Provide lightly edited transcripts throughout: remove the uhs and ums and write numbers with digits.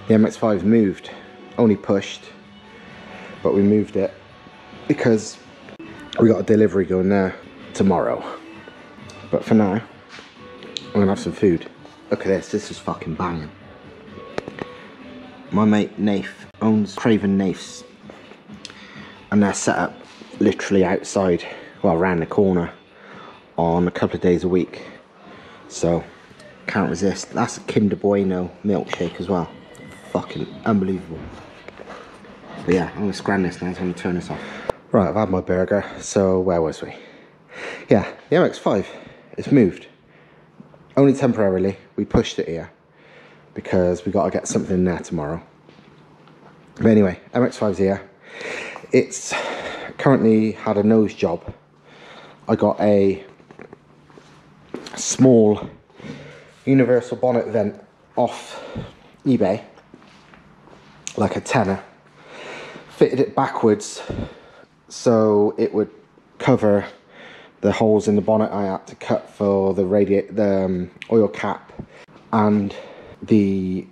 The MX5 moved, only pushed, but we moved it because we got a delivery going there tomorrow. But for now, I'm gonna have some food. Look at this, this is fucking banging. My mate Nath owns Craven Nath's, and they're set up literally outside, well, around the corner on a couple of days a week. So, can't resist. That's a Kinder Bueno milkshake as well. Fucking unbelievable. But yeah, I'm gonna scran this now, so I'm gonna turn this off. Right, I've had my burger, so where was we? Yeah, the MX5, it's moved. Only temporarily, we pushed it here because we gotta get something in there tomorrow. But anyway, MX5's here. It's currently had a nose job. I got a small universal bonnet vent off eBay, like a tenner. Fitted it backwards so it would cover the holes in the bonnet I had to cut for the oil cap and the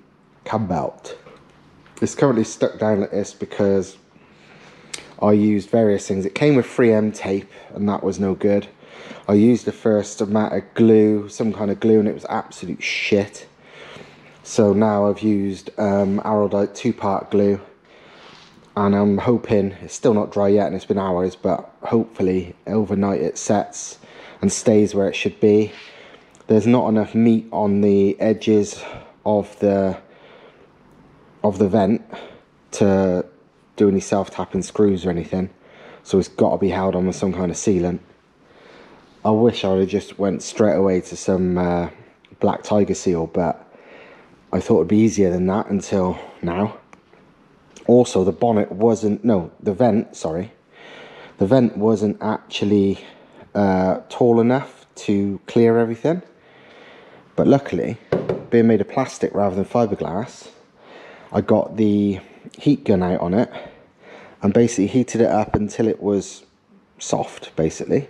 cam belt. It's currently stuck down like this because I used various things. It came with 3M tape and that was no good. I used the first amount of glue, some kind of glue, and it was absolute shit. So now I've used Araldite 2-part glue, and I'm hoping, it's still not dry yet and it's been hours, but hopefully overnight it sets and stays where it should be. There's not enough meat on the edges of the vent to do any self-tapping screws or anything, so it's got to be held on with some kind of sealant. I wish I would have just went straight away to some black tiger seal, but I thought it'd be easier than that until now. Also, the bonnet wasn't, no, the vent, sorry. The vent wasn't actually tall enough to clear everything. But luckily, being made of plastic rather than fiberglass, I got the heat gun out on it and basically heated it up until it was soft, basically.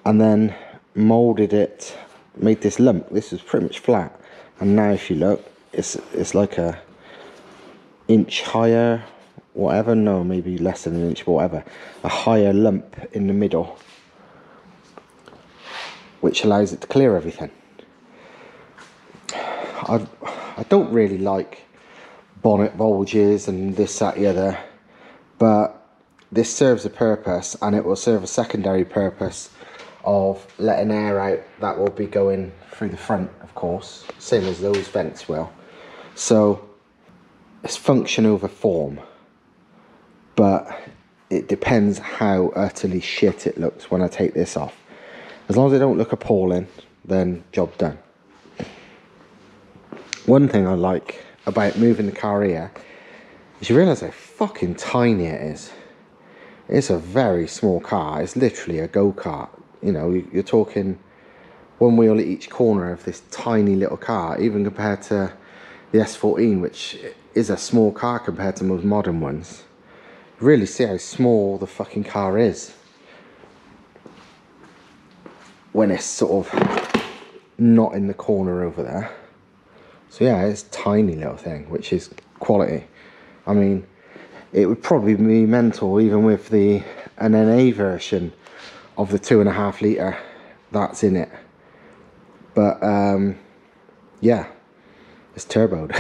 And then molded it, made this lump. This was pretty much flat. And now if you look, it's like a inch higher, whatever, no, maybe less than an inch, but whatever, a higher lump in the middle, which allows it to clear everything. I don't really like bonnet bulges and this, that, the other, but this serves a purpose, and it will serve a secondary purpose of letting air out that will be going through the front, of course, same as those vents will. So it's function over form, but it depends how utterly shit it looks when I take this off. As long as it don't look appalling, then job done. One thing I like about moving the car here is you realise how fucking tiny it is. It's a very small car. It's literally a go-kart. You know, you're talking one wheel at each corner of this tiny little car, even compared to the S14, which is a small car compared to most modern ones. You really see how small the fucking car is when it's sort of not in the corner over there. So yeah, it's a tiny little thing, which is quality. I mean, it would probably be mental even with the NA version of the 2.5 litre that's in it. But yeah, it's turboed.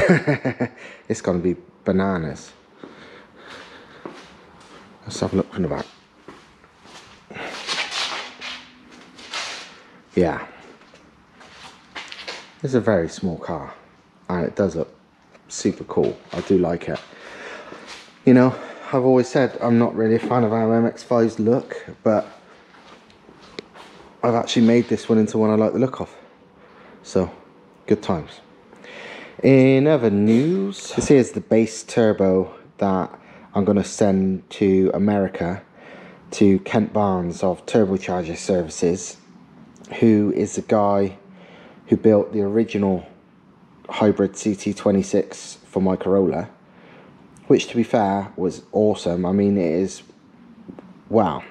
It's gonna be bananas. Let's have a look from the back. Yeah, it's a very small car and it does look super cool. I do like it. You know, I've always said I'm not really a fan of how MX5s look, but I've actually made this one into one I like the look of. So, good times. In other news, this here's the base turbo that I'm going to send to America to Kent Barnes of Turbocharger Services, who is the guy who built the original hybrid CT26 for my Corolla, which, to be fair, was awesome. I mean, it is, wow,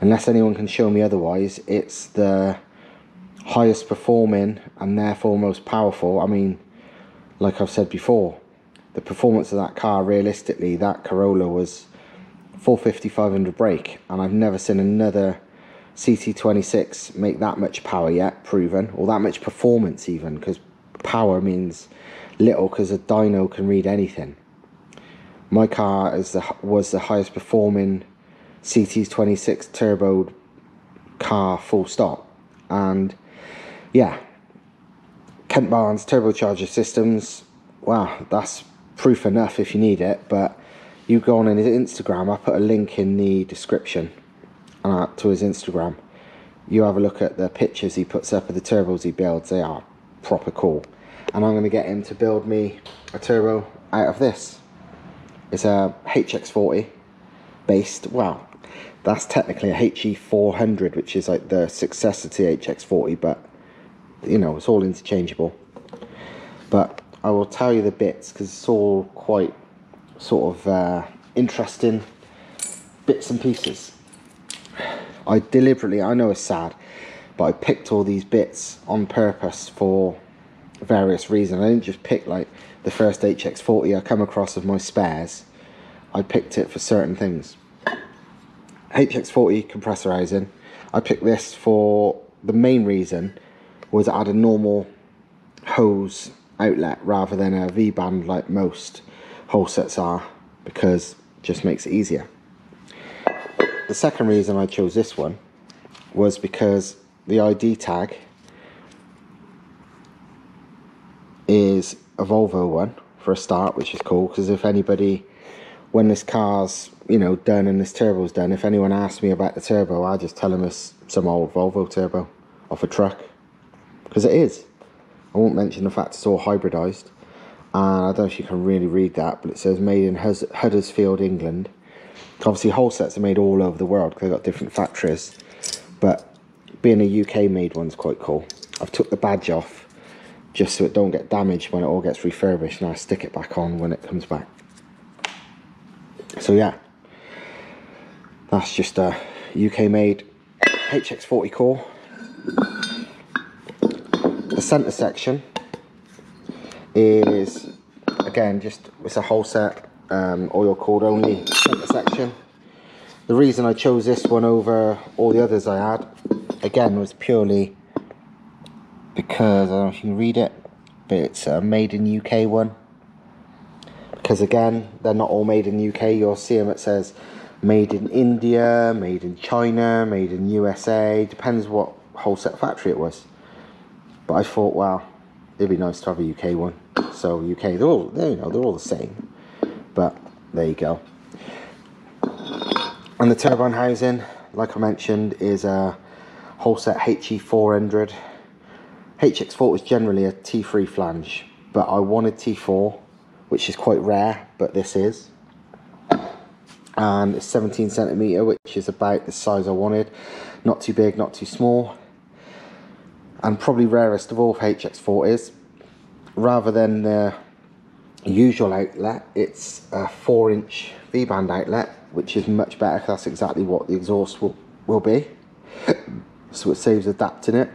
unless anyone can show me otherwise, it's the highest performing and therefore most powerful. I mean, like I've said before, the performance of that car, realistically, that Corolla was 450, 500 brake, and I've never seen another CT26 make that much power yet, proven, or that much performance even, because power means little because a dyno can read anything. My car was the highest performing CT26 turbo car, full stop. And yeah, Kent Barnes turbocharger systems, wow, that's proof enough if you need it. But you go on his Instagram, I put a link in the description to his Instagram. You have a look at the pictures he puts up of the turbos he builds. They are proper cool. And I'm going to get him to build me a turbo out of this. It's a HX40 based, well, that's technically a HE400, which is like the successor to the HX40, but you know, it's all interchangeable. But I will tell you the bits because it's all quite sort of interesting bits and pieces. I deliberately, I know it's sad, but I picked all these bits on purpose for various reasons. I didn't just pick like the first HX40 I come across of my spares. I picked it for certain things. HX40 compressor housing, I picked this for the main reason was it had a normal hose outlet rather than a V-band like most whole sets are, because it just makes it easier. The second reason I chose this one was because the ID tag is a Volvo one for a start, which is cool, because if anybody, when this car's, you know, done and this turbo's done, if anyone asks me about the turbo, I just tell them it's some old Volvo turbo off a truck, because it is. I won't mention the fact it's all hybridized, and I don't know if you can really read that, but it says made in Huddersfield, England. Obviously whole sets are made all over the world because they've got different factories, but being a UK made one's quite cool. I've took the badge off just so it don't get damaged when it all gets refurbished, and I stick it back on when it comes back. So yeah, that's just a UK made HX40 core. The centre section is, again, just, it's a whole set, oil cooled only centre section. The reason I chose this one over all the others I had, again, was purely because, I don't know if you can read it, but it's a made in UK one. Because again, they're not all made in the UK. You'll see them, it says made in India, made in China, made in USA, depends what whole set factory it was. But I thought, wow, it'd be nice to have a UK one. So UK, they're all, you know, they're all the same, but there you go. And the turbine housing, like I mentioned, is a whole set HE400. HX4 was generally a T3 flange, but I wanted T4, which is quite rare, but this is. And it's 17 centimetre, which is about the size I wanted. Not too big, not too small. And probably rarest of all for HX4s. Rather than the usual outlet, it's a 4-inch V-band outlet, which is much better because that's exactly what the exhaust will be. So it saves adapting it.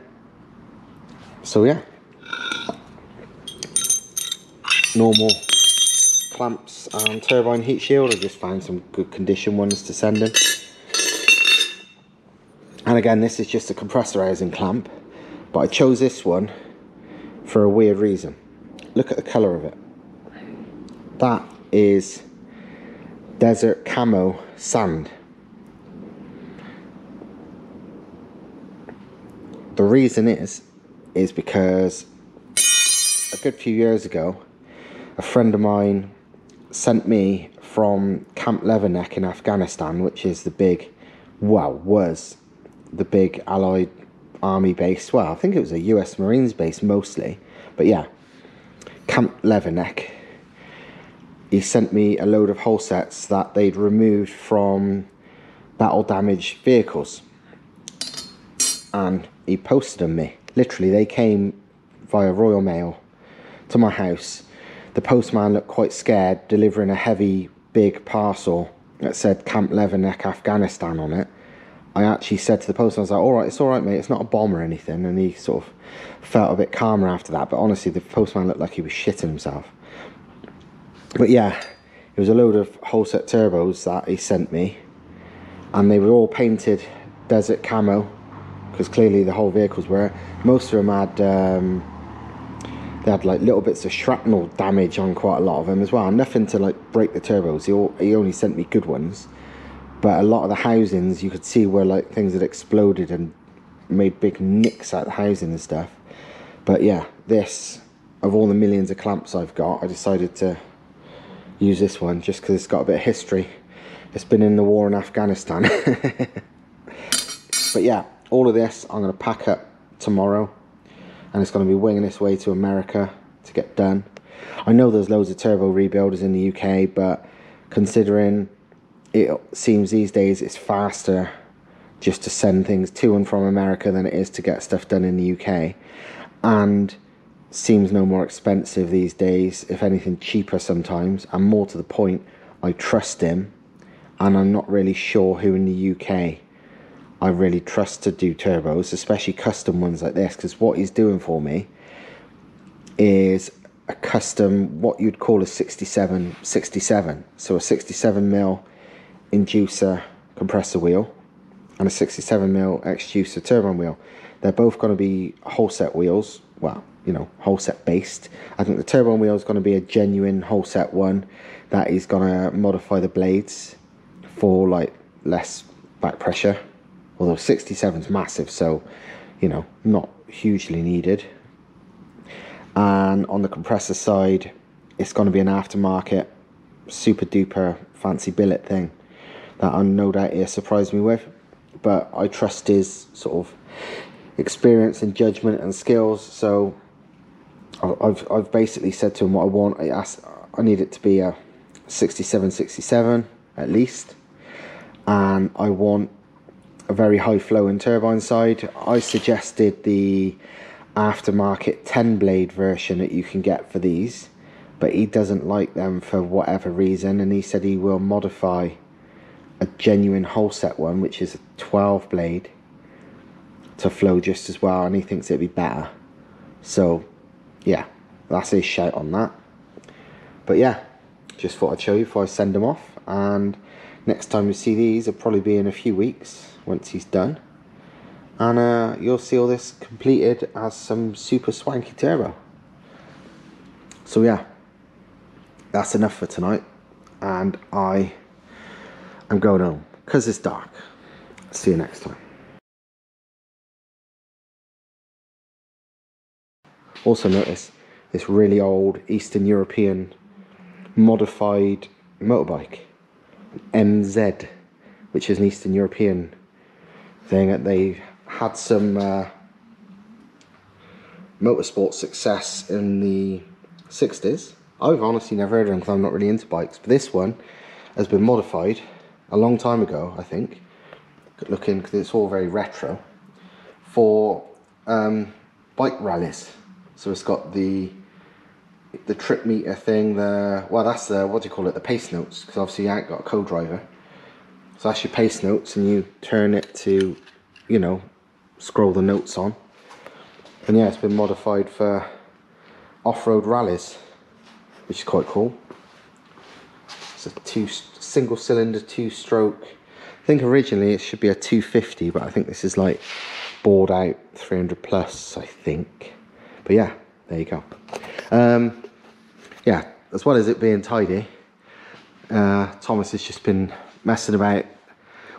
So yeah, normal clamps and turbine heat shield. I just found some good condition ones to send in. And again, this is just a compressor housing clamp, but I chose this one for a weird reason. Look at the colour of it. That is desert camo sand. The reason is because a good few years ago, a friend of mine sent me from Camp Leatherneck in Afghanistan, which is the big, well, was the big Allied Army base. Well, I think it was a US Marines base mostly, but yeah, Camp Leatherneck. He sent me a load of whole sets that they'd removed from battle damaged vehicles, and he posted them me. Literally, they came via Royal Mail to my house. The postman looked quite scared, delivering a heavy, big parcel that said Camp Leatherneck, Afghanistan on it. I actually said to the postman, I was like, alright, it's alright mate, it's not a bomb or anything. And he sort of felt a bit calmer after that, but honestly, the postman looked like he was shitting himself. But yeah, it was a load of whole set turbos that he sent me, and they were all painted desert camo, because clearly the whole vehicles were. Most of them had they had like little bits of shrapnel damage on quite a lot of them as well. Nothing to like break the turbos. He only sent me good ones, but a lot of the housings you could see where like things had exploded and made big nicks out of the housing and stuff. But yeah, this, of all the millions of clamps I've got, I decided to use this one just because it's got a bit of history. It's been in the war in Afghanistan. But yeah, all of this I'm going to pack up tomorrow, and it's going to be winging its way to America to get done. I know there's loads of turbo rebuilders in the UK, but considering it seems these days it's faster just to send things to and from America than it is to get stuff done in the UK, and seems no more expensive these days, if anything cheaper sometimes, and more to the point, I trust him, and I'm not really sure who in the UK I really trust to do turbos, especially custom ones like this, because what he's doing for me is a custom, what you'd call a 67, so a 67mm inducer compressor wheel and a 67mm exducer turbine wheel. They're both going to be whole set wheels, well, you know, whole set based. I think the turbine wheel is going to be a genuine whole set one that is going to modify the blades for like less back pressure, although 67's massive, so you know, not hugely needed. And on the compressor side, it's going to be an aftermarket super duper fancy billet thing that I no doubt he'll surprise me with, but I trust his sort of experience and judgment and skills. So I've basically said to him what I want. I need it to be a 67 at least, and I want a very high flow in turbine side. I suggested the aftermarket 10 blade version that you can get for these, but he doesn't like them for whatever reason, and he said he will modify a genuine whole set one, which is a 12 blade, to flow just as well, and he thinks it'd be better. So yeah, that's his shout on that. But yeah, just thought I'd show you before I send them off, and next time you see these will probably be in a few weeks once he's done, and you'll see all this completed as some super swanky turbo. So yeah, that's enough for tonight, and I am going home because it's dark. See you next time. Also notice this really old Eastern European modified motorbike, MZ, which is an Eastern European thing that they had some motorsport success in the 60s. I've honestly never heard of them because I'm not really into bikes, but this one has been modified a long time ago, I think. Good looking, because it's all very retro, for bike rallies. So it's got the trip meter thing, that's the, what do you call it, the pace notes, because obviously you ain't got a co-driver. So that's your pace notes, and you turn it to, you know, scroll the notes on. And yeah, it's been modified for off-road rallies, which is quite cool. It's a single cylinder, 2-stroke. I think originally it should be a 250, but I think this is like bored out 300 plus, I think. But yeah, there you go. Yeah, as well as it being tidy, Thomas has just been messing about.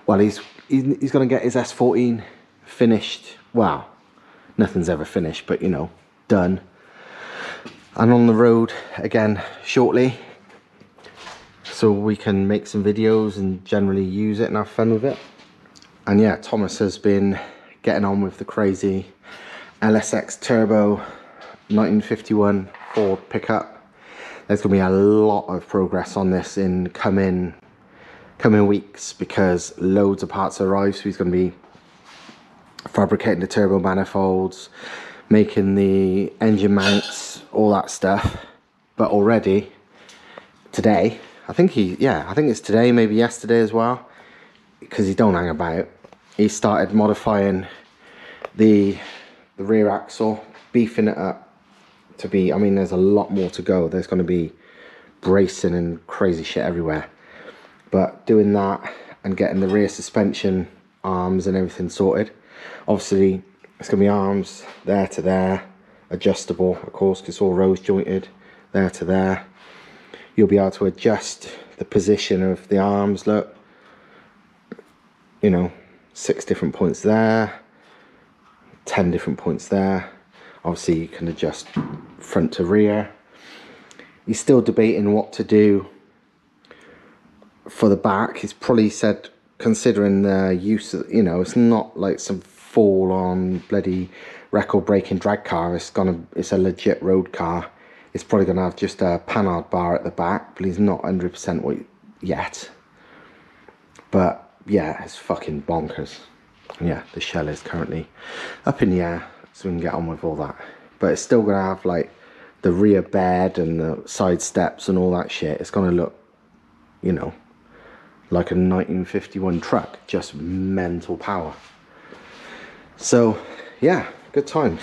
Well, he's going to get his S14 finished. Well, nothing's ever finished, but you know, done. And on the road again shortly, so we can make some videos and generally use it and have fun with it. And yeah, Thomas has been getting on with the crazy LSX turbo 1951 Ford pickup. There's going to be a lot of progress on this in coming weeks, because loads of parts arrive. So he's going to be fabricating the turbo manifolds, making the engine mounts, all that stuff. But already today, I think it's today, maybe yesterday as well, because he don't hang about, he started modifying the rear axle, beefing it up to be, I mean, there's a lot more to go. There's going to be bracing and crazy shit everywhere. But doing that and getting the rear suspension arms and everything sorted, obviously it's going to be arms there to there, adjustable of course because it's all rose jointed, there to there. You'll be able to adjust the position of the arms, look, you know, 6 different points there, 10 different points there. Obviously you can adjust front to rear. He's still debating what to do for the back. He's probably said, considering the use of, you know, it's not like some full on bloody record breaking drag car. It's a legit road car. It's probably gonna have just a panhard bar at the back, but he's not 100% yet. But yeah, it's fucking bonkers. Yeah, the shell is currently up in the air, so we can get on with all that. But it's still gonna have like the rear bed and the side steps and all that shit. It's gonna look, you know, like a 1951 truck, just mental power. So yeah, good times.